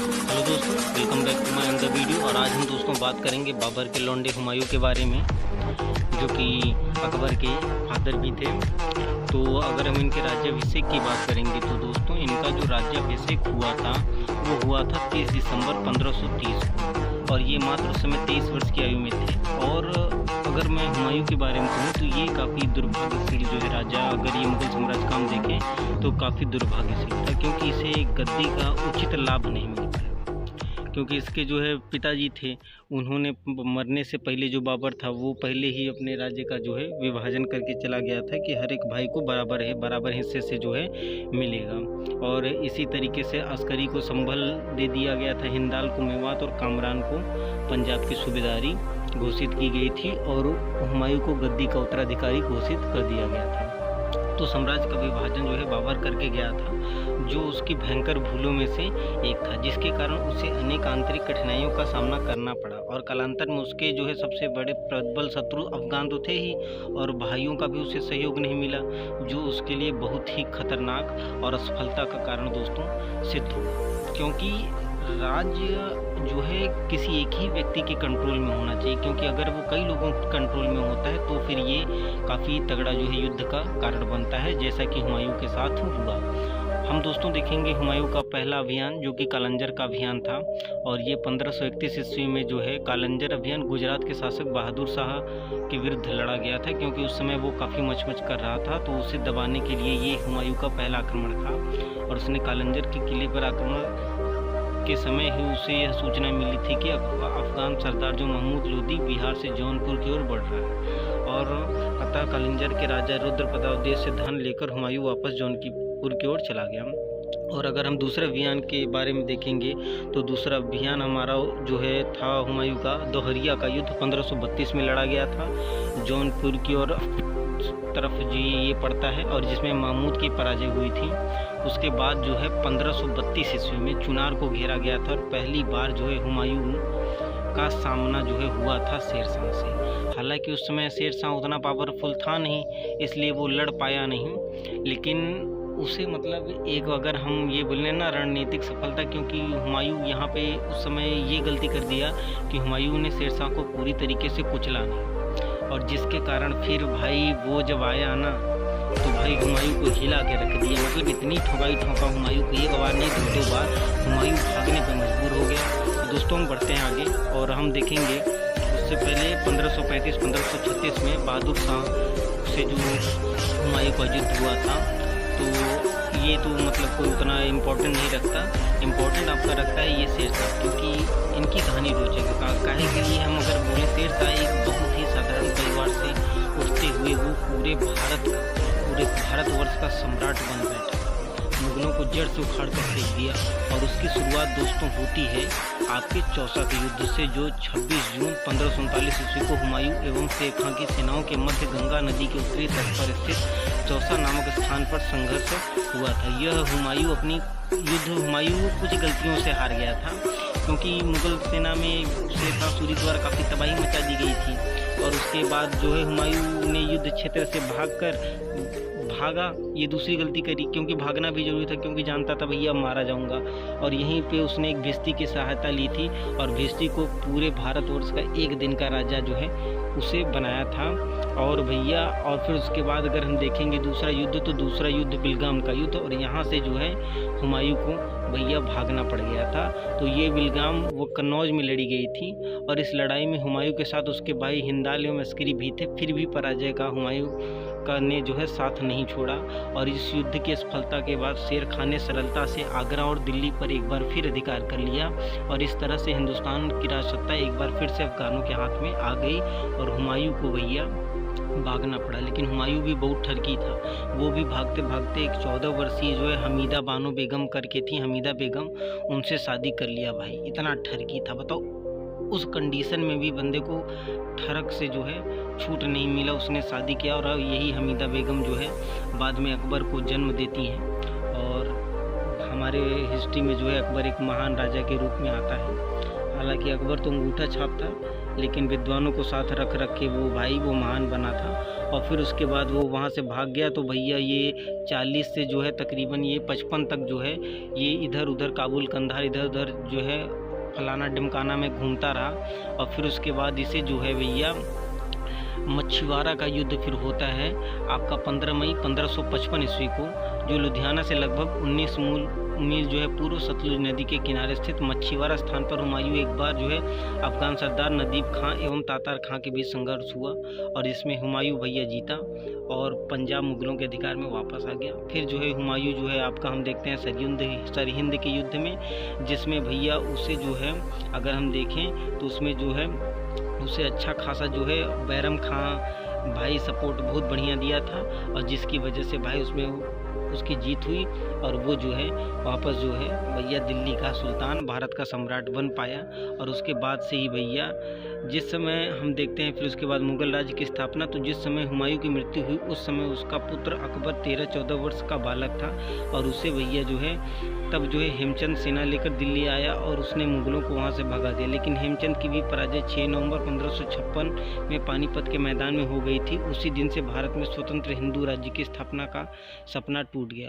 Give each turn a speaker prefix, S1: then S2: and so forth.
S1: Hello दोस्तों, welcome back to my another video. और आज हम दोस्तों बात करेंगे बाबर के लौंडे हुमायूं के बारे में, जो कि अकबर के फादर भी थे। तो अगर हम इनके राज्याभिषेक की बात करेंगे तो दोस्तों इनका जो राज्याभिषेक हुआ था वो हुआ था 30 दिसंबर 1530 को, और ये मात्र उस समय 23 वर्ष की आयु में थे। और अगर मैं हुमायूं के बारे में कहूँ तो ये काफ़ी दुर्भाग्यशील जो है राजा, अगर ये मुगल साम्राज्य का हम देखें तो काफ़ी दुर्भाग्यशील था, क्योंकि इसे गद्दी का उचित लाभ नहीं मिल पाया। क्योंकि इसके जो है पिताजी थे, उन्होंने मरने से पहले जो बाबर था वो पहले ही अपने राज्य का जो है विभाजन करके चला गया था कि हर एक भाई को बराबर हिस्से से जो है मिलेगा। और इसी तरीके से अस्करी को संभल दे दिया गया था, हिंदाल को मेवात और कामरान को पंजाब की सूबेदारी घोषित की गई थी, और हुमायूं को गद्दी का उत्तराधिकारी घोषित कर दिया गया था। तो साम्राज्य का विभाजन जो है बाबर करके गया था, जो उसकी भयंकर भूलों में से एक था, जिसके कारण उसे अनेक आंतरिक कठिनाइयों का सामना करना पड़ा। और कालांतर में उसके जो है सबसे बड़े प्रबल शत्रु अफगान तो थे ही, और भाइयों का भी उसे सहयोग नहीं मिला, जो उसके लिए बहुत ही खतरनाक और असफलता का कारण दोस्तों सिद्ध हुआ। क्योंकि राज्य जो है किसी एक ही व्यक्ति के कंट्रोल में होना चाहिए, क्योंकि अगर वो कई लोगों के कंट्रोल में होता है तो फिर ये काफ़ी तगड़ा जो है युद्ध का कारण बनता है, जैसा कि हुमायूं के साथ हुआ। हम दोस्तों देखेंगे हुमायूं का पहला अभियान जो कि कालंजर का अभियान था, और ये 1531 ईस्वी में जो है कालंजर अभियान गुजरात के शासक बहादुर शाह के विरुद्ध लड़ा गया था, क्योंकि उस समय वो काफ़ी मचमच कर रहा था। तो उसे दबाने के लिए ये हुमायूं का पहला आक्रमण था, और उसने कालंजर के किले पर आक्रमण के समय ही उसे यह सूचना मिली थी कि अफगान सरदार जो महमूद लोदी बिहार से जौनपुर की ओर बढ़ रहा है। और अतः कालिंजर के राजा रुद्र प्रताप देश से धन लेकर हुमायूं वापस जौनपुर की ओर चला गया। और अगर हम दूसरे अभियान के बारे में देखेंगे तो दूसरा अभियान हमारा जो है था हुमायूं का दोहरिया का युद्ध 1532 में लड़ा गया था, जौनपुर की ओर तरफ जी ये पड़ता है, और जिसमें महमूद की पराजय हुई थी। उसके बाद जो है 1532 ईस्वी में चुनार को घेरा गया था, और पहली बार जो है हुमायूं का सामना जो है हुआ था शेरशाह से। हालांकि उस समय शेरशाह उतना पावरफुल था नहीं, इसलिए वो लड़ पाया नहीं, लेकिन उसे मतलब एक अगर हम ये बोलें ना रणनीतिक सफलता, क्योंकि हुमायूं यहाँ पे उस समय ये गलती कर दिया कि हुमायूं ने शेरशाह को पूरी तरीके से कुचला नहीं, और जिसके कारण फिर भाई वो जब आया ना तो भाई हुमायूं को हिला के रख दिया। मतलब इतनी ठोका हुमायूं को, एक बार नहीं दो बार हुमायूं भागने पर मजबूर हो गया। तो दोस्तों हम बढ़ते हैं आगे, और हम देखेंगे उससे पहले 1535-1536 में बहादुर शाह से जो हुमायूं का युद्ध हुआ था, तो ये तो मतलब कोई उतना इम्पोर्टेंट नहीं रखता। इम्पोर्टेंट आपका रखता है ये शेरशाह, क्योंकि इनकी कहानी रोचक है। काहे के लिए हम अगर बोलें, शेरशाह एक बहुत ही साधारण परिवार से उठते हुए वो पूरे भारतवर्ष का सम्राट बन बैठा, मुगलों को जड़ से उखाड़ कर फेंक दिया। और उसकी शुरुआत दोस्तों होती है आपके चौसा के युद्ध से, जो 26 जून 1539 ईस्वी को हुमायूं एवं शेर खां की सेनाओं के मध्य गंगा नदी के उत्तरी तट पर स्थित चौसा नामक स्थान पर संघर्ष हुआ था। यह हुमायूं कुछ गलतियों से हार गया था, क्योंकि मुगल सेना में शेर शाह सूरी द्वारा काफ़ी तबाही मचा दी गई थी। और उसके बाद जो है हुमायूं ने युद्ध क्षेत्र से भागा, ये दूसरी गलती करी, क्योंकि भागना भी जरूरी था, क्योंकि जानता था भैया मारा जाऊंगा। और यहीं पे उसने एक भिस्ती की सहायता ली थी, और भिस्ती को पूरे भारतवर्ष का एक दिन का राजा जो है उसे बनाया था। और भैया और फिर उसके बाद अगर हम देखेंगे दूसरा युद्ध, तो दूसरा युद्ध बिलगाम का युद्ध, और यहाँ से जो है हुमायूं को भैया भागना पड़ गया था। तो ये बिलगाम वो कन्नौज में लड़ी गई थी, और इस लड़ाई में हुमायूं के साथ उसके भाई हिंदाल एवं अस्करी भी थे। फिर भी पराजय का हुमायूं का ने जो है साथ नहीं छोड़ा, और इस युद्ध की सफलता के बाद शेर खान ने सरलता से आगरा और दिल्ली पर एक बार फिर अधिकार कर लिया, और इस तरह से हिंदुस्तान की राजसत्ता एक बार फिर से अफगानों के हाथ में आ गई, और हुमायूं को भैया भागना पड़ा। लेकिन हुमायूं भी बहुत ठरकी था, वो भी भागते भागते एक 14 वर्षीय जो है हमीदा बानो बेगम करके थी, हमीदा बेगम, उनसे शादी कर लिया। भाई इतना ठरकी था, बताओ उस कंडीशन में भी बंदे को ठरक से जो है छूट नहीं मिला, उसने शादी किया। और यही हमीदा बेगम जो है बाद में अकबर को जन्म देती हैं, और हमारे हिस्ट्री में जो है अकबर एक महान राजा के रूप में आता है। हालांकि अकबर तो अंगूठा छाप था, लेकिन विद्वानों को साथ रख के वो महान बना था। और फिर उसके बाद वो वहाँ से भाग गया। तो भैया ये 40 से जो है तकरीबन ये 55 तक जो है ये इधर उधर काबुल कंधार इधर उधर जो है फलाना ढिमकाना में घूमता रहा। और फिर उसके बाद इसे जो है भैया मछुआरा का युद्ध फिर होता है आपका 15 मई 1555 ईस्वी को, जो लुधियाना से लगभग 19 मील जो है पूर्व सतलुज नदी के किनारे स्थित मछुआरा स्थान पर हुमायूं एक बार जो है अफगान सरदार नदीब खां एवं तातार खां के बीच संघर्ष हुआ और इसमें हुमायूं भैया जीता और पंजाब मुगलों के अधिकार में वापस आ गया। फिर जो है हुमायूं जो है आपका हम देखते हैं सरहिंद के युद्ध में, जिसमें भैया उसे जो है अगर हम देखें तो उसमें जो है उसे अच्छा खासा जो है बैरम खां भाई सपोर्ट बहुत बढ़िया दिया था और जिसकी वजह से भाई उसमें उसकी जीत हुई और वो जो है वापस जो है भैया दिल्ली का सुल्तान भारत का सम्राट बन पाया। और उसके बाद से ही भैया जिस समय हम देखते हैं फिर उसके बाद मुगल राज्य की स्थापना, तो जिस समय हुमायूं की मृत्यु हुई उस समय उसका पुत्र अकबर 13-14 वर्ष का बालक था और उसे भैया जो है तब जो है हेमचंद सेना लेकर दिल्ली आया और उसने मुगलों को वहां से भगा दिया। लेकिन हेमचंद की भी पराजय 6 नवंबर 1556 में पानीपत के मैदान में हो गई थी। उसी दिन से भारत में स्वतंत्र हिंदू राज्य की स्थापना का सपना टूट गया।